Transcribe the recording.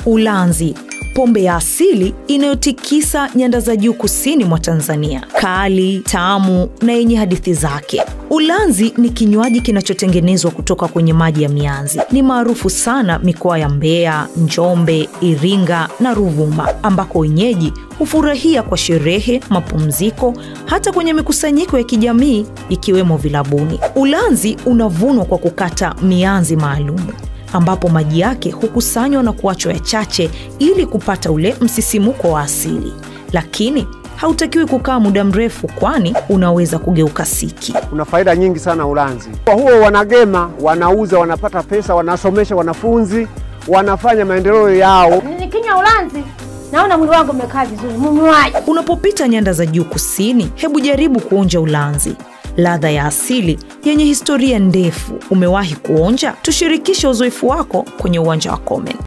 Ulanzi, pombe ya asili inayotikisa nyanda za juu kusini mwa Tanzania. Kali, tamu na yenye hadithi zake. Ulanzi ni kinywaji kinachotengenezwa kutoka kwenye maji ya mianzi. Ni maarufu sana mikoa ya Mbeya, Njombe, Iringa na Ruvuma, ambako wenyeji hufurahia kwa sherehe, mapumziko, hata kwenye mikusanyiko ya kijamii ikiwemo vilabuni. Ulanzi unavunwa kwa kukata mianzi maalum, ambapo maji yake hukusanywa na kuachwa yachache ili kupata ule msisimuko wa asili. Lakini hautakiwi kukaa muda mrefu, kwani unaweza kugeuka siki. Una faida nyingi sana ulanzi. Kwa huo wanagema, wanauza, wanapata pesa, wanasomesha wanafunzi, wanafanya maendeleo yao. Nikinywa ulanzi naona mwili wangu umekaa vizuri. Mnywaji. Unapopita nyanda za juu kusini, hebu jaribu kuonja ulanzi. Ladha ya asili yenye historia ndefu. Umewahi kuonja? Tushirikishe uzoefu wako kwenye uwanja wa comment.